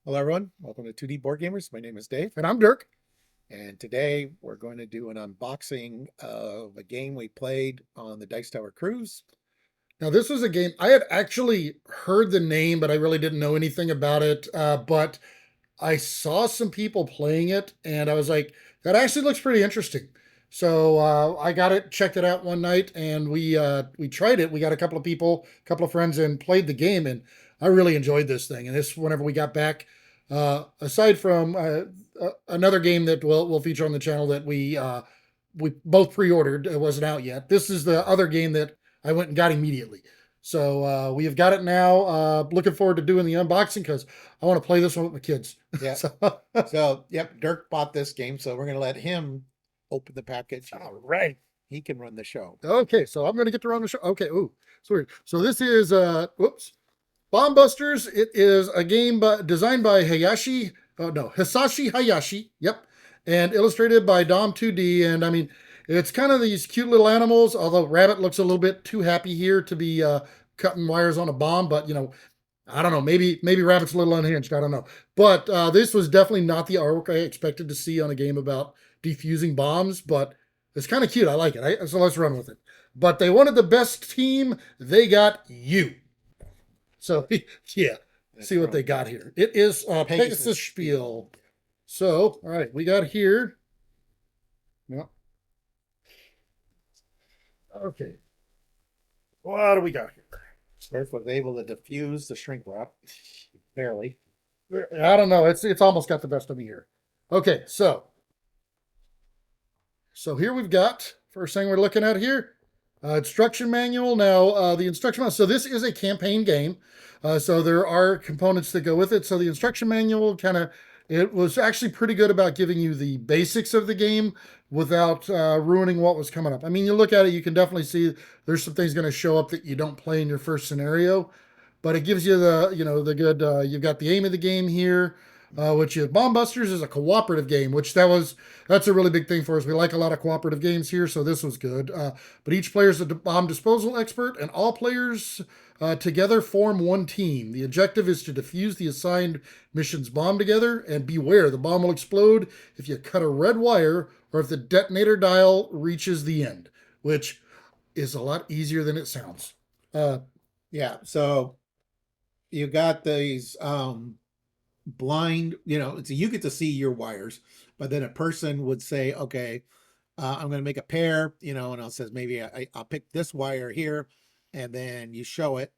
Hello, everyone. Welcome to 2D Board Gamers. My name is Dave, And I'm Dirk. and today we're going to do an unboxing of a game we played on the Dice Tower Cruise. Now, this was a game I had actually heard the name, but I really didn't know anything about it. But I saw some people playing it, and I was like, that actually looks pretty interesting. So I got it, checked it out one night, and we tried it. We got a couple of people, a couple of friends, and played the game, and I really enjoyed this thing. And this, whenever we got back, aside from another game that we'll feature on the channel that we both pre-ordered, it wasn't out yet. This is the other game that I went and got immediately. So we have got it now. Looking forward to doing the unboxing because I want to play this one with my kids. Yeah. Yep, Dirk bought this game, so we're going to let him open the package. All right. He can run the show. Okay, so I'm going to get to run the show. Okay, ooh, it's weird. So this is, whoops, BombBusters. It is a game designed by Hisashi Hayashi. Yep. And illustrated by Dom2D. And I mean, it's kind of these cute little animals, although Rabbit looks a little bit too happy here to be cutting wires on a bomb. But, you know, I don't know. Maybe Rabbit's a little unhinged. I don't know. But this was definitely not the artwork I expected to see on a game about defusing bombs. But it's kind of cute. I like it. So let's run with it. But they wanted the best team. They got you. So, yeah. See what they got here. It is Pegasus Spiel. So, all right. We got here. Yep. Okay. What do we got here? Dirk was able to defuse the shrink wrap. Barely. I don't know. It's almost got the best of me here. Okay, so here we've got first thing we're looking at here, instruction manual. Now the instruction manual. So this is a campaign game. So there are components that go with it. So the instruction manual it was actually pretty good about giving you the basics of the game without ruining what was coming up. I mean, you look at it, you can definitely see there's some things going to show up that you don't play in your first scenario, but it gives you the good, you've got the aim of the game here, which is BombBusters is a cooperative game, which that's a really big thing for us. We like a lot of cooperative games here, so this was good. But each player is a bomb disposal expert, and all players together form one team. The objective is to defuse the assigned mission's bomb together, and beware, the bomb will explode if you cut a red wire or if the detonator dial reaches the end, which is a lot easier than it sounds. Yeah, so you got these blind, you get to see your wires, but then a person would say, okay, I'm going to make a pair, and it says maybe I'll pick this wire here, and then you show it.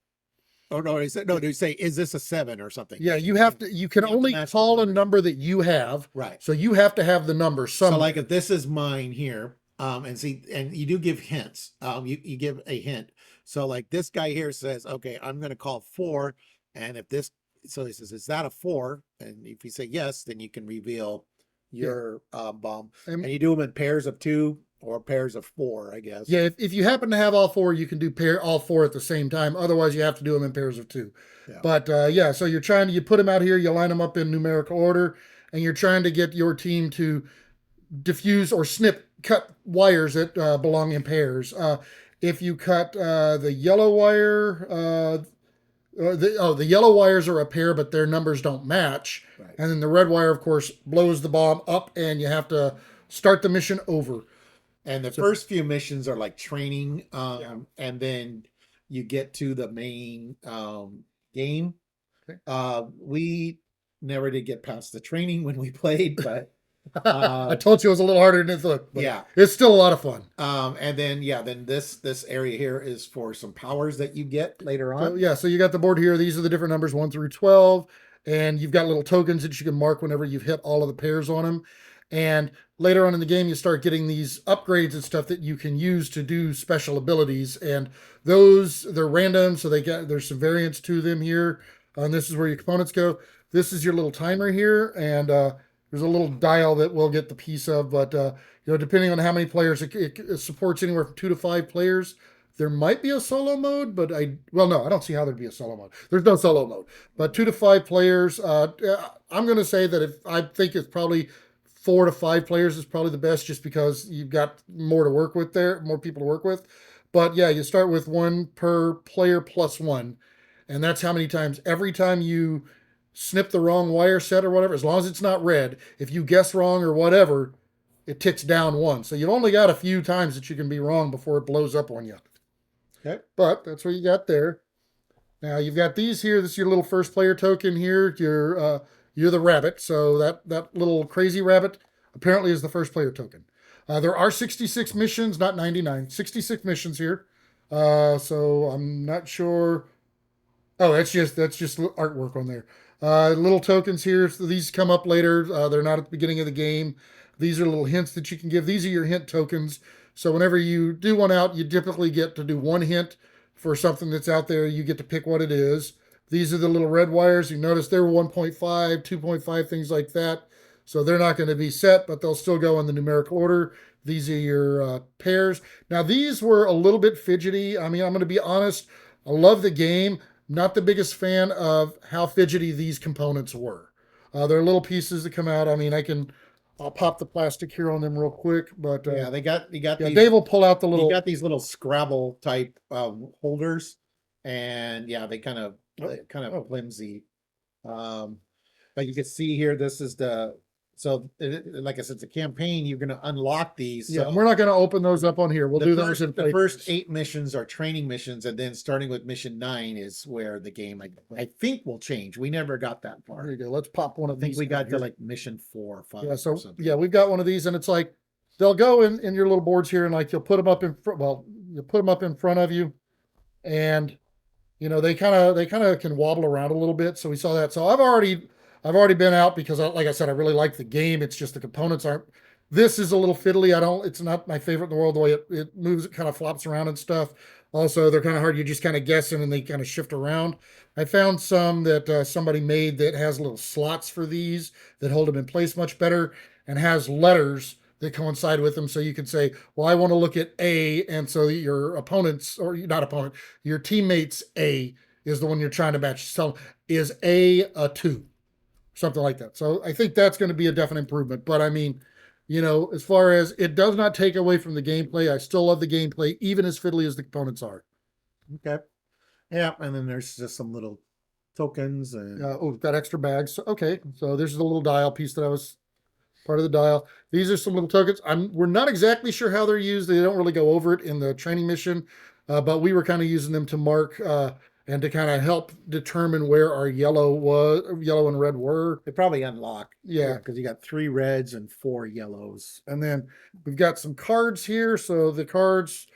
Oh no, they say, is this a 7 or something? Yeah, you can only call a number that you have. Right. So you have to have the number somewhere. So like if this is mine here, and you do give hints. You give a hint. So like this guy here says, okay, I'm going to call 4. And so he says, is that a 4? And if you say yes, then you can reveal your bomb. And you do them in pairs of 2 or pairs of 4, I guess. Yeah, if you happen to have all 4, you can do all 4 at the same time. Otherwise, you have to do them in pairs of 2. Yeah. But yeah, so you put them out here, you line them up in numerical order, and you're trying to get your team to diffuse or cut wires that belong in pairs. If you cut the yellow wire, the yellow wires are a pair, but their numbers don't match. Right. And then the red wire, of course, blows the bomb up, and you have to start the mission over. And the first few missions are like training, and then you get to the main game. Okay. We never did get past the training when we played, but I told you it was a little harder than it looked. Yeah, it's still a lot of fun. And then this area here is for some powers that you get later on. So you got the board here. These are the different numbers 1 through 12, and you've got little tokens that you can mark whenever you've hit all of the pairs on them. And later on in the game, you start getting these upgrades and stuff that you can use to do special abilities. And they're random, so there's some variance to them here. And this is where your components go. This is your little timer here, and there's a little dial that we'll get the piece of. But depending on how many players, it supports anywhere from 2 to 5 players. There might be a solo mode, but I don't see how there'd be a solo mode. There's no solo mode. But 2 to 5 players, I'm going to say that I think it's probably 4 to 5 players is probably the best, just because you've got more to work with there, more people to work with. But yeah, you start with 1 per player plus 1. And that's how many times. Every time you snip the wrong wire set or whatever, as long as it's not red, if you guess wrong or whatever, it ticks down one. So you've only got a few times that you can be wrong before it blows up on you. Okay. But that's what you got there. Now you've got these here. This is your little first player token here. You're the rabbit. So that little crazy rabbit apparently is the first player token. There are 66 missions, not 99. 66 missions here. So I'm not sure. Oh, that's just artwork on there. Little tokens here. So these come up later. They're not at the beginning of the game. These are little hints that you can give. These are your hint tokens. So whenever you do one out, you typically get to do one hint for something that's out there. You get to pick what it is. These are the little red wires. You notice they're 1.5, 2.5, things like that. So they're not going to be set, but they'll still go in the numerical order. These are your pairs. Now, these were a little bit fidgety. I mean, I'm going to be honest. I love the game. Not the biggest fan of how fidgety these components were. They're little pieces that come out. I mean, I'll pop the plastic here on them real quick, but Yeah, you got these, Dave will pull out the you little. got these little Scrabble type holders, and yeah, they kind of flimsy. But you can see here, this is like I said, it's a campaign. You're going to unlock these. Yeah, So we're not going to open those up on here. We'll do those in the first 8 missions are training missions, and then starting with mission 9 is where the game I think will change. We never got that far. There you go. Let's pop one I of think these. we got here. to like mission 4 or 5. Yeah, so or something. yeah, we've got one of these, and it's like they'll go in your little boards here, and like you'll put them up in front. Well, you put them up in front of you, and they kind of can wobble around a little bit. So we saw that. So I've already been out because, like I said, I really like the game. It's just the components aren't. This is a little fiddly. It's not my favorite in the world the way it moves. It kind of flops around and stuff. Also, they're kind of hard. You're just kind of guessing, and they kind of shift around. I found some that somebody made that has little slots for these that hold them in place much better, and has letters that coincide with them. So you can say, well, I want to look at A, and so your opponent's, or not opponent, your teammate's A is the one you're trying to match. So is A a 2? Something like that. So I think that's going to be a definite improvement. But I mean, as far as it does not take away from the gameplay, I still love the gameplay, even as fiddly as the components are. Okay. Yeah, and then there's just some little tokens and got extra bags. Okay, so there's the little dial piece that I was part of the dial. These are some little tokens. We're not exactly sure how they're used. They don't really go over it in the training mission, but we were kind of using them to mark and to kind of help determine where our yellow and red were. they probably unlock. Yeah. Because you got 3 reds and 4 yellows. And then we've got some cards here. So the cards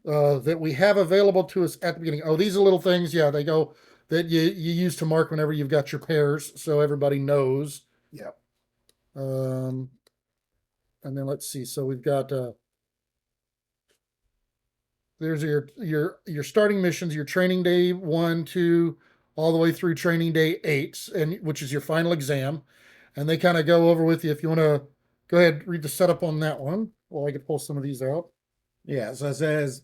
that we have available to us at the beginning. Oh, these are little things. Yeah, they go that you use to mark whenever you've got your pairs, so everybody knows. Yep. And then let's see. So we've got there's your starting missions, your training day 1, 2, all the way through training day 8, and which is your final exam. And they kind of go over with you. If you want to go ahead, read the setup on that one. Well, I could pull some of these out. Yeah, so it says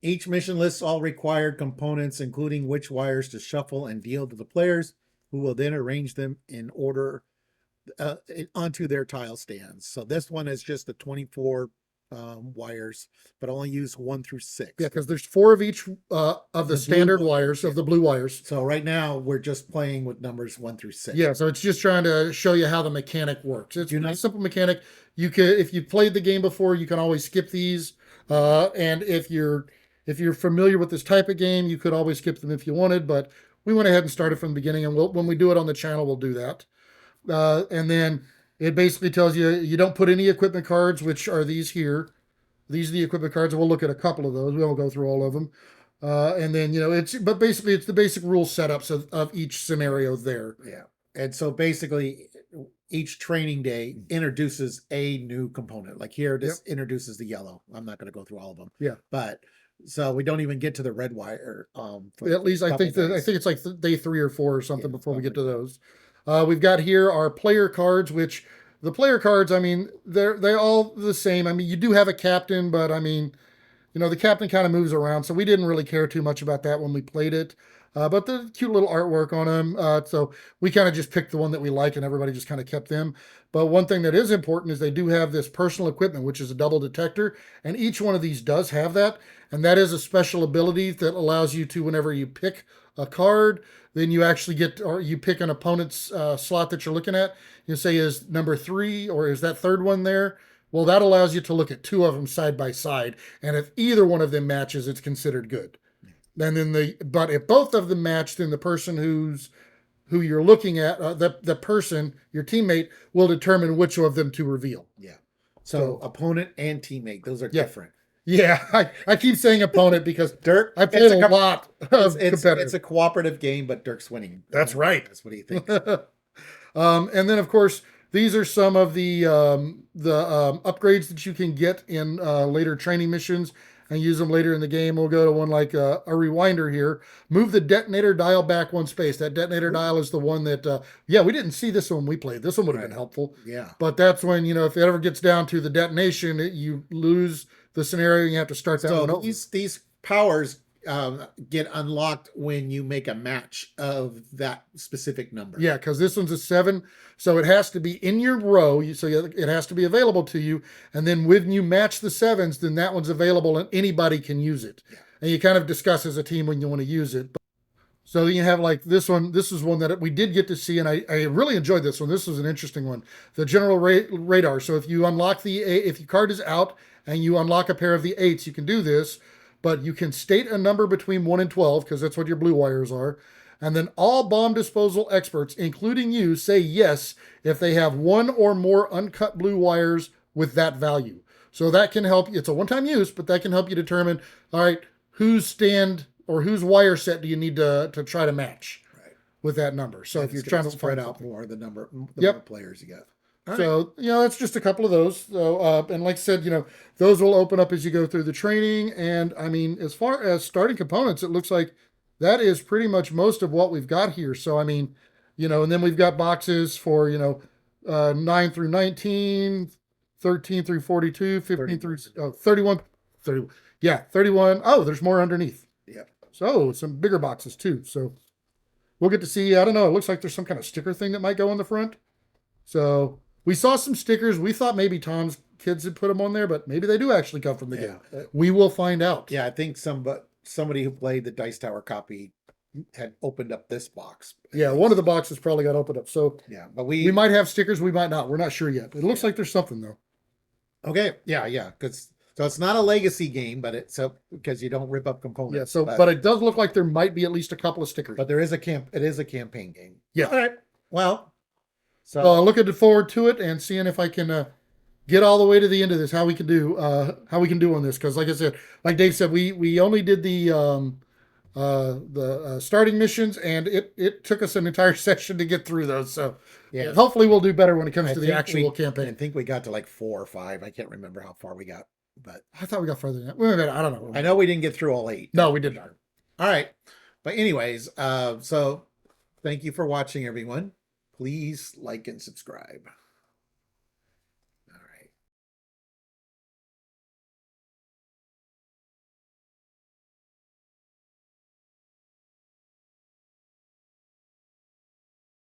each mission lists all required components, including which wires to shuffle and deal to the players, who will then arrange them in order onto their tile stands. So this one is just the 24 wires, but only use 1 through 6. Yeah, because there's 4 of each of the standard wires, of the blue wires. So right now we're just playing with numbers 1 through 6. Yeah, so it's just trying to show you how the mechanic works. It's a simple mechanic. You can, if you've played the game before, you can always skip these. And if you're familiar with this type of game, you could always skip them if you wanted. But we went ahead and started from the beginning, and when we do it on the channel, we'll do that. And then it basically tells you you don't put any equipment cards, which are these here. These are the equipment cards, and we'll look at a couple of those. We won't go through all of them. And then but basically it's the basic rule setups of each scenario there. Yeah, and so basically each training day introduces a new component. Like here, this introduces the yellow. I'm not going to go through all of them. Yeah, but so we don't even get to the red wire. At least I think it's like day 3 or 4 or something before we get to those. We've got here our player cards, which the player cards, I mean, they're all the same. I mean, you do have a captain, but I mean, the captain kind of moves around, so we didn't really care too much about that when we played it. But the cute little artwork on them, so we kind of just picked the one that we like, and everybody just kind of kept them. But one thing that is important is they do have this personal equipment, which is a double detector, and each one of these does have that, and that is a special ability that allows you to, whenever you pick a card, then you actually get, or you pick an opponent's slot that you're looking at. You say, is number 3 or is that third one there? Well, that allows you to look at 2 of them side by side, and if either one of them matches, it's considered good. And then but if both of them match, then the person who you're looking at, the person, your teammate, will determine which of them to reveal. Yeah. So opponent and teammate, those are different. Yeah, I keep saying opponent because Dirk, I played a lot of competitive. It's a cooperative game, but Dirk's winning. That's right. That's what he thinks. And then, of course, these are some of the upgrades that you can get in later training missions and use them later in the game. We'll go to one like a rewinder here. Move the detonator dial back 1 space. That detonator dial is the one that, we didn't see this one when we played. This one would have been helpful. Yeah. But that's when, if it ever gets down to the detonation, you lose the scenario. You have to start that one over. These powers get unlocked when you make a match of that specific number. Yeah, because this one's a 7, so it has to be in your row. So it has to be available to you, and then when you match the 7s, then that one's available and anybody can use it. Yeah. And you kind of discuss as a team when you want to use it. So you have like this one. This is one that we did get to see, and I really enjoyed this one. This was an interesting one. The general radar. So if you unlock if your card is out and you unlock a pair of the 8s, you can do this. But you can state a number between 1 and 12, because that's what your blue wires are. And then all bomb disposal experts, including you, say yes if they have 1 or more uncut blue wires with that value. So that can help. It's a one-time use, but that can help you determine, all right, whose stand or whose wire set do you need to try to match with that number. So if you're trying to spread out more, the more players you got. So, that's just a couple of those. So, and like I said, those will open up as you go through the training. And I mean, as far as starting components, it looks like that is pretty much most of what we've got here. So, I mean, and then we've got boxes for, 9 through 19, 13 through 42, 15 through 31, 30. Yeah, 31. Oh, there's more underneath. Yeah. So some bigger boxes too. So we'll get to see, I don't know, it looks like there's some kind of sticker thing that might go on the front. So we saw some stickers. We thought maybe Tom's kids had put them on there, but maybe they do actually come from the game. We will find out. Yeah, I think somebody who played the Dice Tower copy had opened up this box. Yeah, one of the boxes probably got opened up. So yeah, but we might have stickers, we might not. We're not sure yet. It looks like there's something though. Okay, yeah, because so it's not a legacy game, but it's because you don't rip up components. Yeah, so but it does look like there might be at least a couple of stickers. But there is it is a campaign game. Yeah. All right. Well. So looking forward to it and seeing if I can get all the way to the end of this. How we can do on this, because like I said, like Dave said, we only did the starting missions, and it took us an entire session to get through those. So yeah, hopefully we'll do better when it comes to the actual campaign. I think we got to like 4 or 5. I can't remember how far we got, but I thought we got further than that. Wait a minute, I don't know. I know we didn't get through all 8. No, we did not. All right, but anyways, so thank you for watching, everyone. Please like and subscribe.